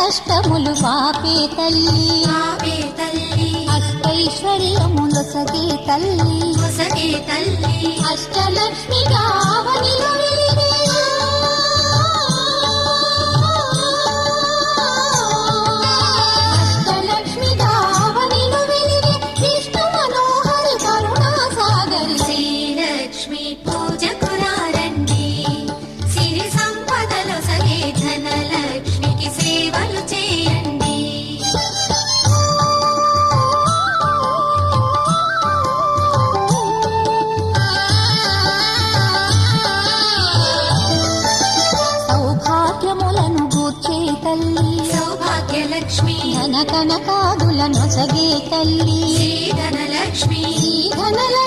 కష్టములు పాపే తల్లి అష్టైశ్వర్యములొసగే తల్లి అష్టలక్ష్మిగా అవనిలో వెలిగే అష్టలక్ష్మిగా అవనిలో వెలిగే విష్ణు మనోహరి కరుణా సాగరి శ్రీలక్ష్మి పూజకురారండి సిరి సంపదలొసగే ధనలక్ష్మికి సేవలు చేయండి. సౌభాగ్యములను గూర్చే తల్లి సౌభాగ్యలక్ష్మి ధన కనకాదులను సగే తల్లి శ్రీ ధనలక్ష్మి ధనలక్ష్మి